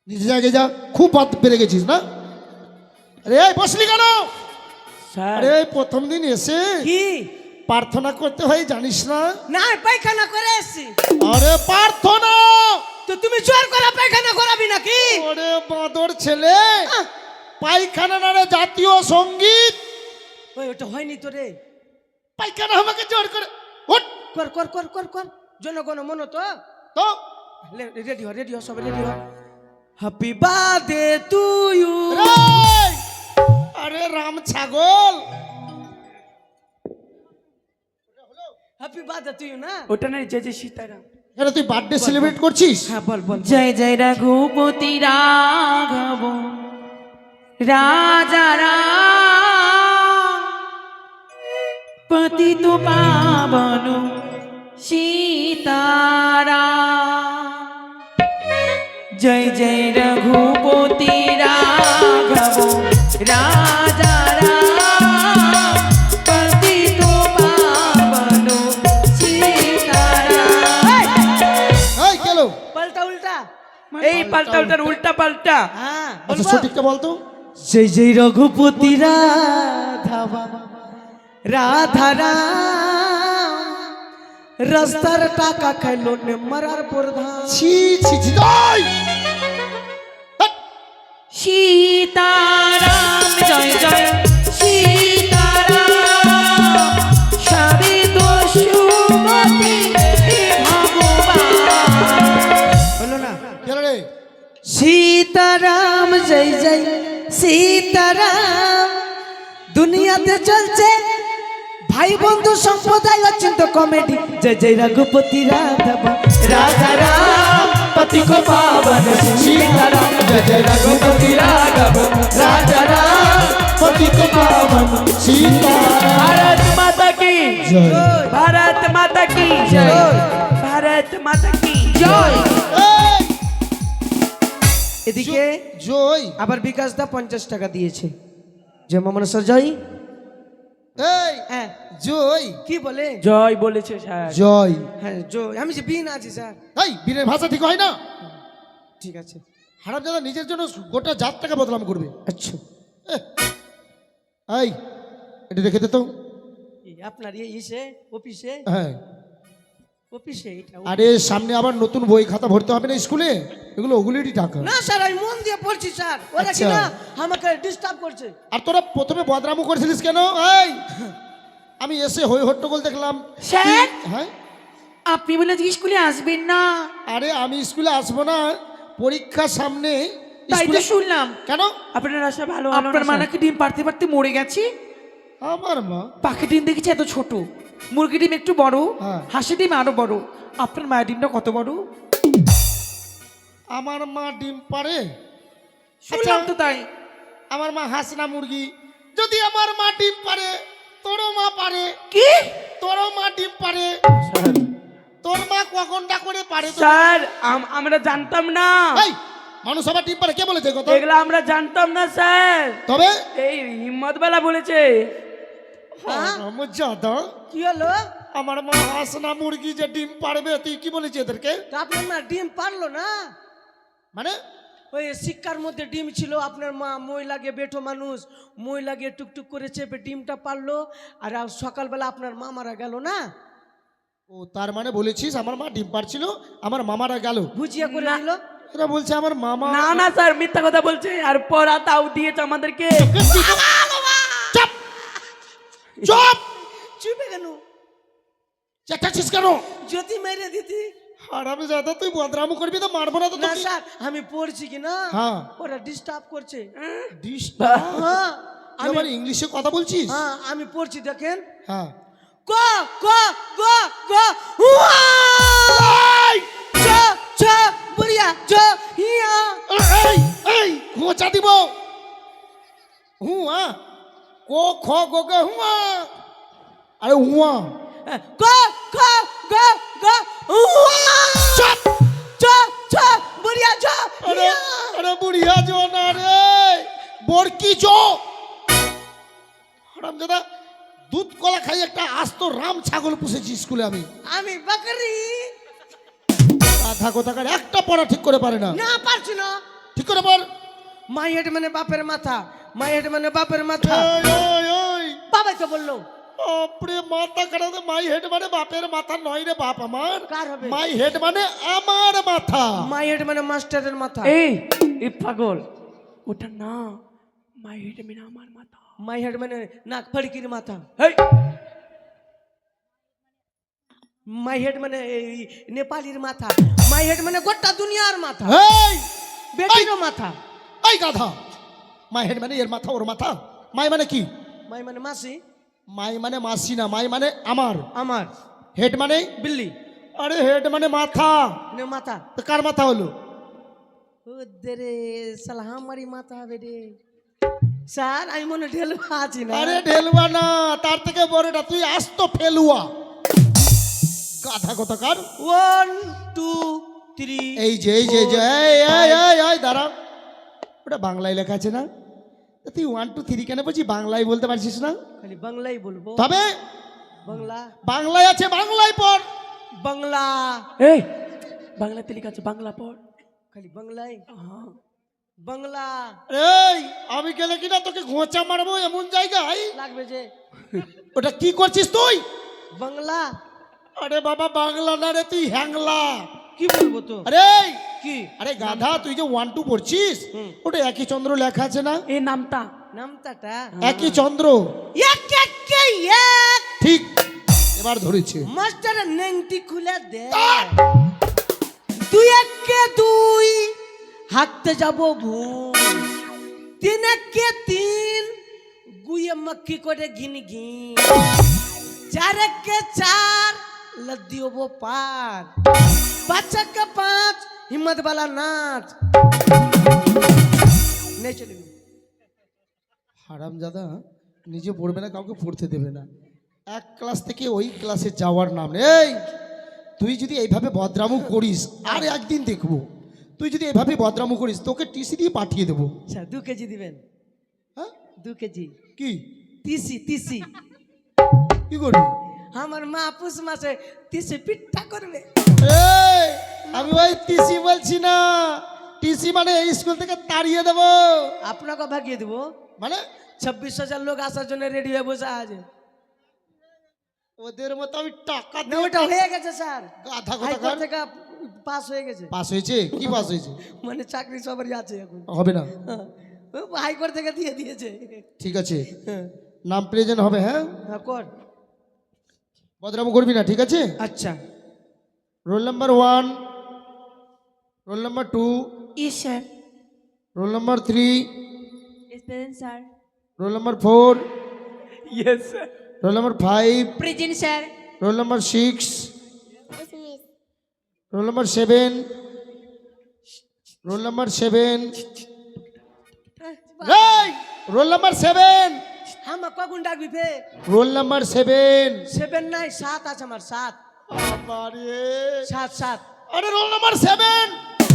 নিজে জায়গায় যা, খুব বাদ বেড়ে গেছিস না? আরে এই বসলি কেন? স্যার আরে এই প্রথম দিন এসে কি প্রার্থনা করতে হয় জানিস না? না পায়খানা করে এসছি আরে প্রার্থনা তো তুমি জোর করে পায়খানা করাবি নাকি ওরে বাঁদর ছেলে, পায়খানা না রে, জাতীয় সঙ্গীত। ওই ওটা হয়নি তো রে পায়খানা আমাকে জোর করে ওঠ কর কর কর কর কর জনগণ মন তো তো। রেডি হ সব রেডি হ হ্যাপি বার্থডে টু ইউ এই, আরে রাম ছাগল, হ্যাপি বার্থডে টু ইউ না ওটা নাই, যে যে সীতারাম। আরে তুই বার্থডে সেলিব্রেট করছিস? হ্যাঁ বল বল জয় জয় রঘুপতি রাঘব রাজা রাম পতিত পাবন সীতারাম। জয় জয় রঘুপতি রাঘব রাজা রাম পতিত পাবন সীতারাম। এই গেল। পাল্টা উল্টা এই পাল্টা উল্টার উল্টা পাল্টা। হ্যাঁ আচ্ছা সঠিকটা বলতো। জয় জয় রঘুপতি রাধা বাবা রাধা রাম রাস্তার টাকা খাইলো নে মারার প্রধান ছি ছি ছি দই। সীতারাম জয় জয় সীতারাম সারি দোষুমতি ভগবান। হলো না গেল রে। सीताराम जय जय সীতারাম দুনিয়াতে চলছে ভাই বন্ধু সম্প্রদায় অচিন্ত কমেডি জয় জয় রঘুপতি রাঘব राजा राम पति को पावन सीताराम जय जय रघुपति राघव राजा राम पति को पावन सीताराम भारत माता की जय। भारत माता की जय भारत माता की जय এই, এদিকে জয় আবার বিকাশ দা 50 টাকা দিয়েছে যে মামন সজয় এই হ্যাঁ জয় কি বলে জয় বলেছে স্যার জয় হ্যাঁ জয় আমি যে বিন আছি স্যার এই বীরের ভাষা ঠিক হয় না ঠিক আছে হারামজাদা নিজের জন্য গোটা জাতটাকে বদনাম করবে আচ্ছা এহ, এই এটা রেখে দে তো এই আপনার ইসে অফিসে হ্যাঁ অফিসে এটা আরে সামনে আবার নতুন বই খাতা ভরতে হবে না স্কুলে এগুলো ওগুলিরই টাকা না স্যার আমি মন দিয়ে পড়ছি স্যার ওরা কি আচ্ছা। না আমাকে ডিস্টার্ব করছে আর তোরা প্রথমে বদনামও করেছিলিস কেন এই আমি এসে হই হট্টগোল দেখলাম স্যার? হ্যাঁ আপনি বলে যে স্কুলে আসবেন না, আরে আমি স্কুলে আসবো না পরীক্ষার সামনে তাই তো স্কুলে শুনলাম। কেন আপনার আশা ভালো আপনার মা নাকি ডিম পারতে পারতে মরে গেছে। আমার মা পাখি ডিম দেখেছি এত ছোট, মুরগি ডিম একটু বড়, হ্যাঁ। হাঁসি ডিম আরো বড়। আপনার মায়ের ডিমটা কত বড়? আমার মা ডিম পারে শুনলাম তো তাই। আমার মা হাঁস না মুরগি? যদি আমার মা ডিম পারে তোরও মা পারে, কি? তোরও মা ডিম পারে, তোর মা কখনটা করে পারে তো? স্যার আমরা জানতাম না, এই মানুষ আবার ডিম পারে কে বলেছে কথা? এগুলো আমরা জানতাম না স্যার, তবে এই হিম্মতওয়ালা বলেছে। আমার জাদা কি হলো আমার মা হাঁস না মুরগি যে ডিম পারবে তুই কি বলেছিস এদেরকে? তা আপনার মা ডিম পারলো না? মানে ওই শিক্ষার মধ্যে ডিম ছিল, আপনার মা মই লাগে বেঠো মানুষ, মই লাগে টুকটুক করে চেপে ডিমটা পারলো, আর সকালবেলা আপনার মা মারা গেল না, ও তার মানে বলেছিস আমার মা ডিম পারছিল আমার মামারা গেল, ভুজিয়া করে দিল। এরা বলছে আমার মামা। না না স্যার মিথ্যা কথা বলছে, আর পড়া তাও দিয়েছে আমাদেরকে। চুপ চুপ চুপে কেন? চেঁচাচ্ছিস কেন? যদি মেরে দিতি। আর আমি জাদা তুই বদরামও করবি তো মারবো না তো না তোকে। স্যার আমি পড়ছি কি না, হ্যাঁ ওরা ডিস্টার্ব করছে। হ্যাঁ হ্যাঁ আবার ইংলিশে কথা বলছিস? হ্যাঁ আমি পড়ছি দেখেন। হ্যাঁ ক ক গ গ হুয়া চ ছ বুড়িয়া চ হিয়া। এই এই ঘোচা দিব হুয়া কো খ গো গে হুয়া আরে হুয়া ক খ গ গ হুয়া চুপ চ ছ বুড়িয়া চ আরে হিয়া। আরে বুড়িয়া জো না রে বরকি জো হারামজাদা দুধ কলা খাই একটা আস্ত রাম ছাগল পুষেছি স্কুলে আমি আমি বাকরি আধা কথাকার একটা পড়া ঠিক করে পারে না না পারছি না। ঠিক করে পার মাই হেড মানে বাপের মাথা, মাই হেড মানে বাপের মাথা। ওই বাবাই তো বললো। বাপরে মাথা কাটাতে মাই হেড মানে বাপের মাথা নয় রে বাপ আমার, কার হবে? মাই হেড মানে আমার মাথা। মাই হেড মানে মাস্টারের মাথা। এই পাগল, ওটা না, মাই হেড মেনে আমার মাথা। মাই হেড মানে নাক ফড়কির মাথা। এই মাই হেড মানে এই নেপালির মাথা। মাই হেড মানে গোটা দুনিয়ার মাথা, এই বেটিরও মাথা। এই গাধা, মাই হেড মানে এর মাথা ওর মাথা। মাই মানে কি? মাই মানে মাসি, মাই মানে মাসি না, মাই মানে আমার। আমার হেড মানে বিল্লি আরে হেড মানে মাথা, নে মাথা। তো কার মাথা হলো? ওদের সালা আমারই মাথা হবে রে স্যার। আমি মনে ঢেলু আছি না। আরে ঢেলুয়া না, তার থেকে বড়টা তুই আস্ত ফেলুয়া গাধা কথাকার। 1 2 3 এই যে এই যে এই যে, এই এই এই এই দাঁড়া, ওটা বাংলায় লেখা আছে না? তা তুই 1 2 3 কেন বলছি বাংলায় বলতে পারছিস না? খালি বাংলাই বলবো। তবে বাংলা বাংলায় আছে বাংলায় পড়। বাংলা এই বাংলাতে লেখা আছে বাংলা পড়। খালি বাংলাই বাংলা এই আমি গেলে কিনা তোকে ঘোঁচা মারবো এমন জায়গায়। লাগবে যে। ওটা কি করছিস তুই? বাংলা আরে বাবা বাংলা না রে, তুই হ্যাংলা। কি বলবো তো? আরে কি আরে গাধা, তুই যে 1 2 পড়ছিস ওটা একই চন্দ্র লেখা আছে না? এই নামটা নামটাটা একই চন্দ্র, এক এক কে এক। ঠিক এবার ধরেছে। মাস্টার নেংটি খুলে দে। 2 1 কে 2 হাঁটতে যাব ভুল, तीन के तीन गुए मक्खी कोटे घिन घिन, चार के चार लद्दियों वो पार, पाँच के पाँच हिम्मत वाला नाच। नहीं चलेगी। হারামজাদা নিজে পড়বে না, কাউকে পড়তে দেবে না, এক ক্লাস থেকে ওই ক্লাসে যাওয়ার নাম নেই। এই তুই যদি এইভাবে বদরামু করিস আর একদিন দেখবো, তুই যদি এইভাবে বদরামু করিস তোকে টিসি দিয়ে পাঠিয়ে দেবো। अच्छा 2 केजी दिबेन, হ্যাঁ 2 केजी কি तीसी तीसी কি করবি? हमार माँ पुस मासे तीसी पिट्टा करबे। এই আমি ভাই টিসি বলছি না, টিসি মানে এই স্কুল থেকে তাড়িয়ে দেবো। अपना को भागिए देबो, মানে 26,000 लोग आसार জন্য রেডি হয়ে বসে আছে। ওদের মতো আমি টাকা না দিয়ে ওটা হয়ে গেছে স্যার, গাধা হাইকোর্ট কথা থেকে পাস হয়ে গেছে, পাস হয়েছে? কি পাস হয়েছে? মানে চাকরি সবারই আছে এখন। হবে না, হাইকোর্ট থেকে দিয়ে দিয়েছে। ঠিক আছে নাম প্রেজেন্ট হবে। হ্যাঁ হ্যাঁ কর। বদরামু করবি না, ঠিক আছে? আচ্ছা roll number 1, roll number 2, yes sir. Roll number 3, present sir. Roll number 4, yes sir. Roll number 5, present sir. Roll number 6, Yes, miss. Roll number 7, roll number 7, এই রোল নাম্বার 7, हम কখন ডাকবি ফে? Roll number 7। 7 নাই 7 আছে আমার, 7 আরে 7 আরে রোল নাম্বার 7,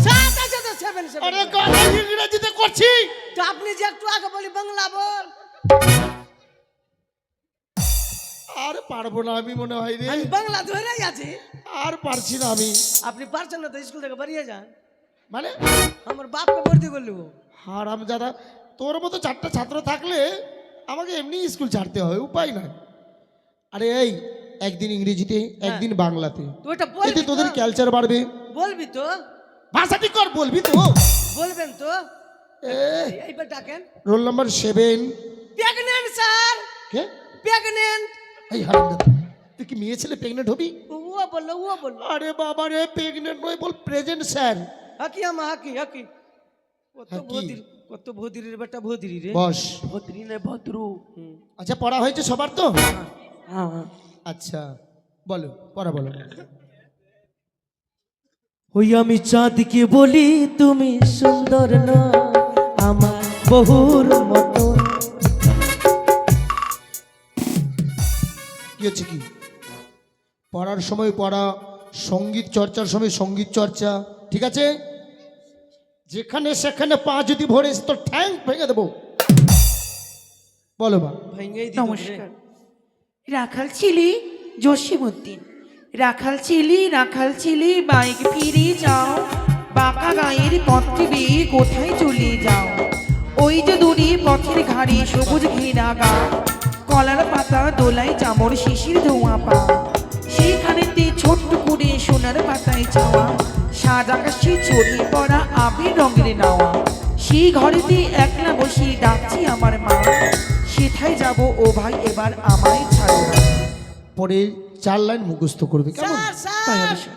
7 আছে তো 7 আরে 7। গাধা ইংরেজিতে করছি। তো আপনি যে একটু আগে বলি বাংলা বল। আর পারবো না আমি মনে হয় রে, আমি বাংলা ধরেই আছি। আর পারছি না আমি। আপনি পারছেন না তো স্কুল থেকে বেরিয়ে যান, মানে আমার বাপকে ভর্তি করলি। হারামজাদা, তোর মতো 4টা ছাত্র থাকলে আমাকে এমনি স্কুল ছাড়তে হয়, উপায় নাই। আরে এই একদিন ইংরেজিতে একদিন বাংলাতে, তো ওটা এতে বলবি তো, তোদের কালচার বাড়বে। বলবি তো, ভাষা ঠিক কর, বলবি তো। বলবেন তো। এ, এইবার ডাকেন। Roll number 7। প্রেগনেন্ট স্যার, কে? প্রেগনেন্ট। এই হারামজাদা, তুই কি মেয়ে ছেলে প্রেগনেন্ট হবি? ও বললো, ও বললো। আরে বাবা রে, প্রেগনেন্ট নয়, বল প্রেজেন্ট স্যার। হাকি আমা হাকি হাকি। কত হাকি। ভৌতির, কত ভৌতির বেটা, ভৌতির রে। বস। ভৌতির নে ভদ্রু। আচ্ছা পড়া হয়েছে সবার তো? হ্যাঁ হ্যাঁ। আচ্ছা বলো, পড়া বলো। ওই আমি চাঁদকে বলি তুমি সুন্দর না, আমার বহুর মতো। কি হচ্ছে কি? পড়ার সময় পড়া, সঙ্গীত চর্চার সময় সঙ্গীত চর্চা, ঠিক আছে? যেখানে সেখানে পা যদি ভরে তো ঠ্যাং ভেঙে দেবো। বলো মা। ভেঙেই দিত। নমস্কার। রাখাল ছিলি জসিমউদ্দিন, রাখাল ছিলি বাইক ফিরে যাও, বাঁকা গায়ের পথটি বেয়ে কোথায় চলে যাও। ওই যে দূরে পথের ঘাড়ে সবুজ ঘেরা গা, কলার পাতা দোলায় চামড় শিশির ধোঁয়া পা, সেখানেতে ছোট্ট করে সোনার পাতায় চাওয়া, সাজ আকাশে ছড়িয়ে পড়া আবির রঙের নাওয়া, সেই ঘরেতে একলা বসে ডাকছি আমার মা, সেথায় যাব ও ভাই এবার আমায় ছাড়ো না। পরে 4 লাইন মুখস্থ করবে, কেমন? স্যার তাই হবে স্যার, স্যার।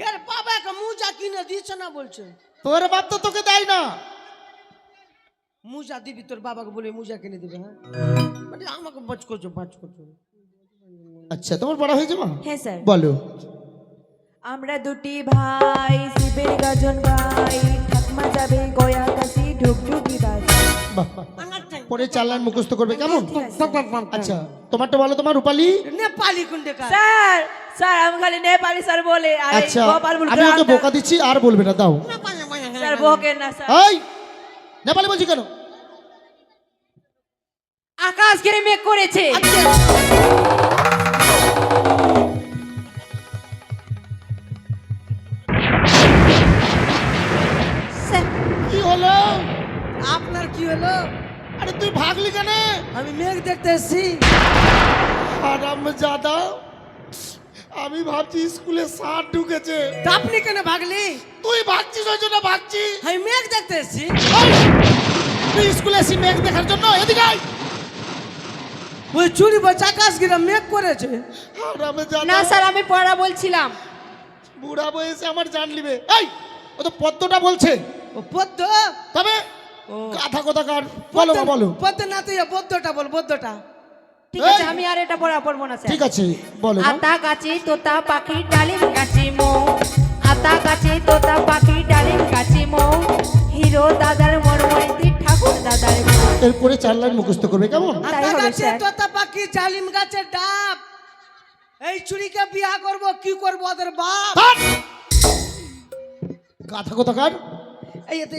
এর বাবাকে মুজা কিনে দিচ্ছে না বলছে। তোর বাপ তো তোকে দেয় না। মুজা দিবি তোর বাবাকে বলে মুজা কিনে দিবে। হ্যাঁ মানে আমাকে বাজ করছো। আচ্ছা তোমার পড়া হয়েছে মা? হ্যাঁ স্যার। বলো। আমরা দুটি ভাই শিবের গাজন গাই, ঠাকমা যাবে গয়া কাশি ঢুকঢুকি বাজে। বাহ, বাহ, বাহ। পরে 4 লাইন মুখস্থ করবে, কেমন? আচ্ছা তোমারটা বলো, তোমার রূপালী। নেপালি কোনটা কার? স্যার স্যার আমি খালি নেপালি স্যার বলে, আর এই আচ্ছা গোপালপুর আমি ওকে গ্রামটা- বোকা দিচ্ছি, আর বলবে না, দাও। স্যার বকে না স্যার। এই নেপালি বলছি কেন? আকাশ ঘিরে মেঘ করেছে। কি হলো? আপনার কি হলো? আরে তুই ভাগলি কেন? আমি মেঘ দেখতে এসেছি। হারামজাদা, আমি ভাবছি স্কুলে ষাঁড় ঢুকেছে। তা আপনি কেন ভাগলি? তুই ভাগছিস ওই জন্য ভাগছি। আমি মেঘ দেখতে এসেছি। এই, তুই স্কুলে এসি মেঘ দেখার জন্য? এদিকে আয়। ওই চুরি বলছে আকাশ গিরা মেঘ করেছে। হারামজাদা, না স্যার আমি পড়া বলছিলাম। বুড়া বয়সে আমার জান লিবে। এই ও তো পদ্মটা বলছে। ও পদ্ম, তবে গাধা কোথাকার, বলো মা, বলো। পদ্ম না তুই বদ্ধটা বল, বদ্ধটা। ঠিক আছে, এই! আমি আর এটা পড়বো না স্যার। ঠিক আছে, বলো মা। আতা গাছে তোতা পাখি ডালিম গাছে মো, আতা গাছে তোতা পাখি ডালিম গাছে মো, হিরো দাদার মরমরিতে ঠাকুর দাদার বউ। এরপরে 4 লাইন মুখস্থ করবে, কেমন? তাই আতা হবে গাছে স্যার। তোতা পাখি জালিম গাছের ডাব, এই চুরিকে বিয়া করব, কি করব ওদের বাপ। হাট! গাধা কোথাকার। এই এতে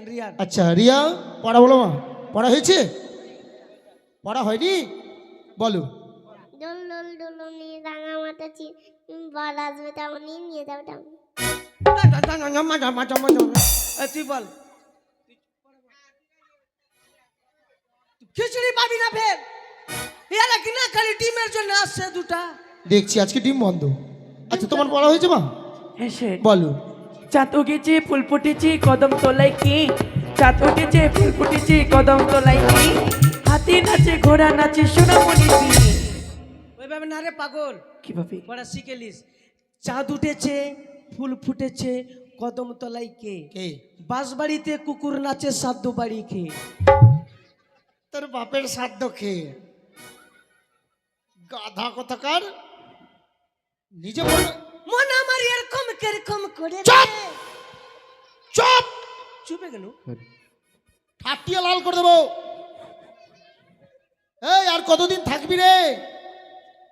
রিয়াল। আচ্ছা রিয়া, পড়া বলো মা। পড়া হয়েছে? পড়া হয়নি? বলো। ডোল ডোল ডোলনি রাঙা মাথা বল আসবে তেমনি নিয়ে যাও তেমনি। তুই বল। খিচুড়ি পাবি না ফের, এরা কিনা খালি ডিমের জন্য আসছে দুটা। দেখছি আজকে ডিম বন্ধ। আচ্ছা তোমার পড়া হয়েছে মা? হ্যাঁ স্যার। বলো। চাঁদ উঠেছে ফুল ফুটেছে কদম তলায় কি, চাঁদ উঠেছে ফুল ফুটেছে কদম তলায় কি, হাতি নাচে ঘোড়া নাচে সোনামণি বিয়ে। ওইভাবে না রে পাগল, কিভাবে? পড়া শিখেলিস। চাঁদ উঠেছে ফুল ফুটেছে কদম তলায় কে, কে? বাঁশবাড়িতে কুকুর নাচে সাধ্য বাড়ি খেয়ে। তোর বাপের সাধ্য খেয়ে। গাধা কোথাকার। নিজে বল। মন আমার এরকম কেরকম করে রে। চুপ! চুপ! চুপে কেন? ঠাটিয়ে লাল করে দেবো। এই আর কতদিন থাকবি রে?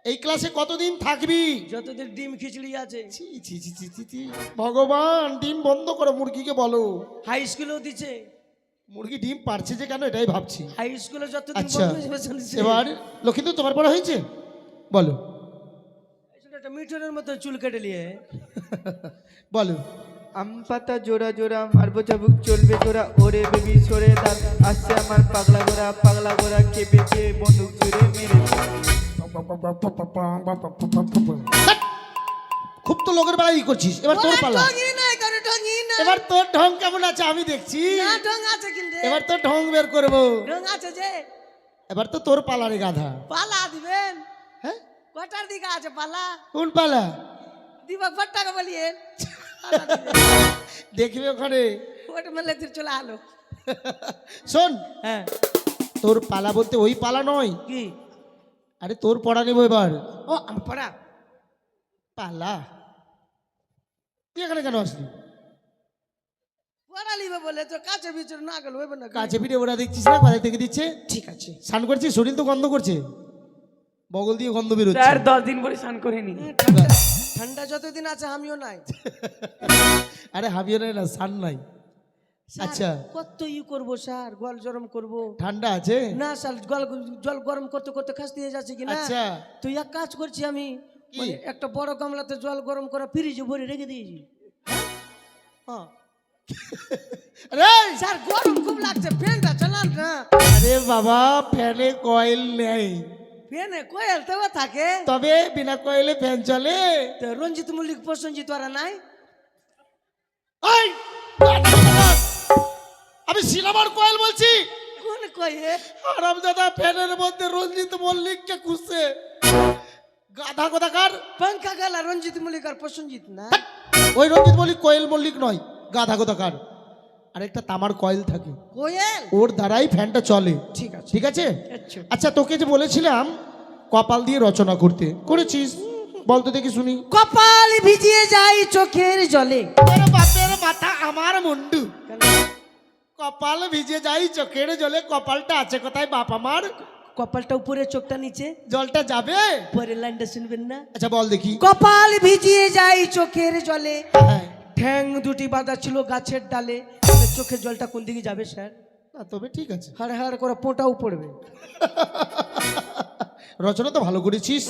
এই ক্লাসে কতদিন থাকবি? যতদিন ডিম খিচুড়ি আছে। ছি, ছি, ছি, ছি, ছি, ছি। ভগবান, ডিম বন্ধ করো, মুরগিকে বলো। হাই স্কুলেও দিচ্ছে, মুরগি ডিম পারছে যে কেন, এটাই ভাবছি। হাই স্কুলে যতদিন আচ্ছা বন্ধ হয়েছে চলছে। এবার লক্ষ্মী, তোমার পড়া হয়েছে? বলো। একটা মিঠুনের মতো চুল কেটে নিয়ে বলো। আম পাতা জোড়া জোড়া মারবো চাবুক চলবে জোড়া, ওরে বেবি সরে দাঁত আসছে আমার পাগলা গোরা কেঁপে কে বন্দুক ছুড়ে মেরে। খুব তো লোকের বেলায় করছিস, এবার তোর পালা। ঢঙই নাই করে, ঢঙই নাই। এবার তোর ঢং কেমন আছে আমি দেখছি। না ঢং আছে কিন্তু, এবার তোর ঢং বের করবো। ঢং আছে যে। এবার তো তোর পালা রে গাধা। পালা দিবেন? হ্যাঁ, কটার দিকে আছে পালা? কোন পালা? দিবা ফটাকে বলিয়ে দেখবে ওখানে। ওটা মেলে তুই চলে আলো। শোন, হ্যাঁ তোর পালা বলতে ওই পালা নয়। কি? আরে তোর পড়া নেবো এবার। ও আমার পড়া পালা। তুই এখানে কেন আসলি? পড়া লিবে বলে তো কাছে ভিতরে না গেল হইবে না। কাছে পিঠে ওরা দেখছিস না কোথায় থেকে দিচ্ছে। ঠিক আছে। স্নান করছিস, শরীর তো গন্ধ করছে, বগল দিয়ে গন্ধ বেরোচ্ছে। স্যার 10 দিন পরে স্নান করেনি। ঠান্ডা যতদিন আছে আমিও নাই। আরে হাবিয়ে নাই না, স্নান নাই। আচ্ছা কত করবো স্যার, গল গরম করবো। ঠান্ডা আছে না স্যার, জল গরম করতে করতে খাসতে হয়ে যাচ্ছে কিনা। আচ্ছা তুই এক কাজ করছি আমি, কি? মানে একটা বড় গামলাতে জল গরম করে ফ্রিজে ভরে রেখে দিয়েছি। হ্যাঁ আরে স্যার গরম খুব লাগছে, ফ্যানটা চালান না। আরে বাবা, ফ্যানে কয়েল নেই, ফ্যানে কোয়েল তবে থাকে। তবে বিনা কয়েলে ফ্যান চলে। তো রঞ্জিত মল্লিক প্রসঞ্জিত ওরা নাই। এই, আমি সিনেমার কয়েল বলছি। কোন কয়ে? হারামজাদা ফ্যানের মধ্যে রঞ্জিত মল্লিককে খুঁজছে। গাধা কোথাকার। पंखा गला रंजित मल्लिक और प्रसन्नजित ना। ওই রঞ্জিত মল্লিক কোয়েল মল্লিক নয়, গাধা কোথাকার। আরেকটা তামার কয়েল থাকে, कोयल ওর দ্বারাই ফ্যানটা চলে। ঠিক আছে। ঠিক আছে। अच्छा আচ্ছা তোকে যে বলেছিলাম কপাল দিয়ে রচনা করতে, করেছিস? বল তো দেখি শুনি। कपाल भिजिए जाई चोखेर जले। তোর বাপের মাথা আমার মুন্ডু। কপাল ভিজে যাই চোখের জলে, কপালটা আছে কোথায় বাপ আমার? কপালটা উপরে চোখটা নিচে, জলটা যাবে। পরে লাইনটা শুনবেন না। আচ্ছা বল দেখি। কপাল ভিজিয়ে যাই চোখের জলে, হ্যাঁ। ঠ্যাং দুটি বাঁধা ছিল গাছের ডালে। তাহলে চোখের জলটা কোন দিকে যাবে স্যার? না তবে ঠিক আছে, হাড় হাড় করে পোঁটাও পড়বে। রচনা তো ভালো করেছিস।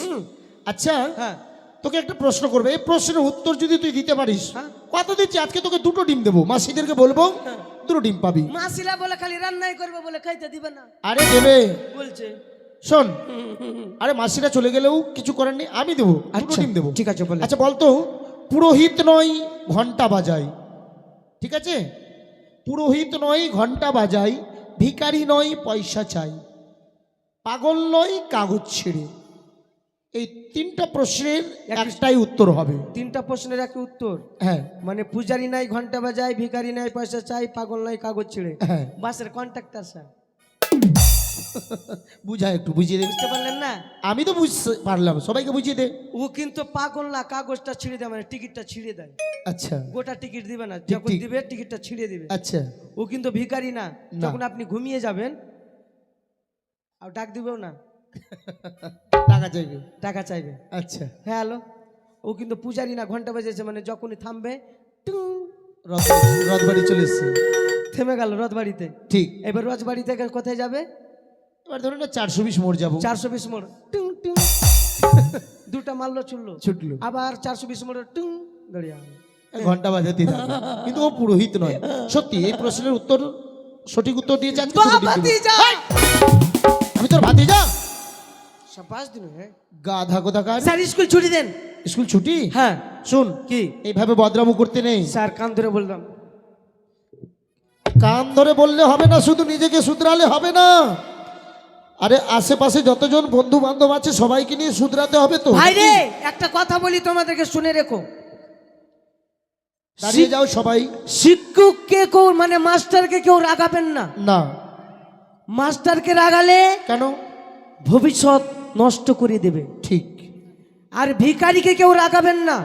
আচ্ছা হ্যাঁ তোকে একটা প্রশ্ন করবে, এই প্রশ্নের উত্তর যদি তুই দিতে পারিস, হ্যাঁ। কত দিচ্ছি? আজকে তোকে 2টো ডিম দেবো, মাসিদেরকে বলবো 2টো ডিম পাবি। মাসিলা বলে খালি রান্নাই করবে বলে খাইতে দিবে না আরে দেবে, বলছে। শোন, আরে মাসিরা চলে গেলেও কিছু করার নেই, আমি দেবো, 2টো ডিম দেবো। ঠিক আছে বলে। আচ্ছা বলতো, পুরোহিত নয় ঘন্টা বাজাই, ঠিক আছে? পুরোহিত নয় ঘন্টা বাজাই, ভিখারি নয় পয়সা চাই, পাগল নয় কাগজ ছিঁড়ে, এই তিনটা প্রশ্নের একটাই উত্তর হবে। তিনটা প্রশ্নের এক উত্তর। হ্যাঁ মানে পূজারি নাই ঘন্টা বাজায়, ভিখারি নাই পয়সা চাই, পাগল নাই কাগজ ছিঁড়ে। হ্যাঁ বাসের কন্ট্রাক্টর স্যার, বুঝা একটু বুঝিয়ে দে। বুঝতে পারলেন না? আমি তো বুঝতে পারলাম, সবাইকে বুঝিয়ে দে। ও কিন্তু পাগল না, কাগজটা ছিঁড়ে দেয়, মানে টিকিটটা ছিঁড়ে দেয়। আচ্ছা গোটা টিকিট দিবে না, ঠিক, যখন ঠিক। দিবে টিকিটটা ছিঁড়ে দিবে। আচ্ছা ও কিন্তু ভিখারি না, না। যখন আপনি ঘুমিয়ে যাবেন আর ডাক দিবেও না, টাকা চাইবে। টাকা চাইবে। আচ্ছা হ্যাঁ হ্যালো, ও কিন্তু পূজারি না, ঘন্টা বাজেছে, মানে যখনই থামবে টুং, রথবাড়ি চলে এসছে। থেমে গেল রথবাড়িতে। ঠিক, এবার রথবাড়ি থেকে কোথায় যাবে? এবার ধরুন না 420 মোড় যাবো। 420 মোড়, টুং টুং, দুটা মারলো ছুটলো, ছুটলো, আবার 420 মোড়ে টুং, দাঁড়িয়ে গেল। ঘন্টা বাজাতে থাকে। কিন্তু ও পুরোহিত নয়। সত্যি এই প্রশ্নের উত্তর, সঠিক উত্তর দিয়েছে আজকে তোকে দিতে হবে। ভাতিজা, আমি তোর ভাতিজা? শাবাশ দিন। হ্যাঁ গাধা কোথাকার। স্যার স্কুল ছুটি দেন। স্কুল ছুটি? হ্যাঁ। শুন, কি? এইভাবে বদরামু করতে নেই। স্যার কান ধরে বললাম। কান ধরে বললে হবে না, শুধু নিজেকে শুধরালে হবে না। আরে আশেপাশে যতজন বন্ধু বান্ধব আছে সবাইকে নিয়ে শুধরাতে হবে তো। ভাই রে, একটা কথা বলি তোমাদেরকে, শুনে রেখো। দাঁড়িয়ে যাও সবাই। শিক্ষককে কেউ, মানে মাস্টারকে কেউ রাগাবেন না। না। মাস্টারকে রাগালে কেন? ভবিষ্যৎ নষ্ট করে দেবে। ঠিক। আর ভিখারিকে কেউ রাগাবেন না,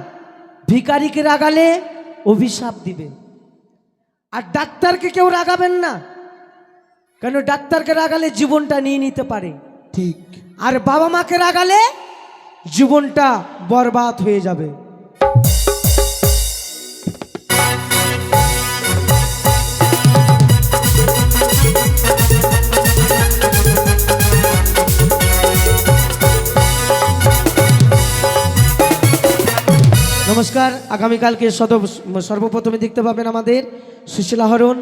ভিখারিকে রাগালে অভিশাপ দিবে। আর ডাক্তারকে কেউ রাগাবেন না, কেন ডাক্তারকে রাগালে জীবনটা নিয়ে নিতে পারে। ঠিক। আর বাবা মাকে রাগালে জীবনটা বরবাদ হয়ে যাবে। নমস্কার, আগামীকালকে সর্বপ্রথমে দেখতে পাবেন আমাদের সুশীলা হরণ,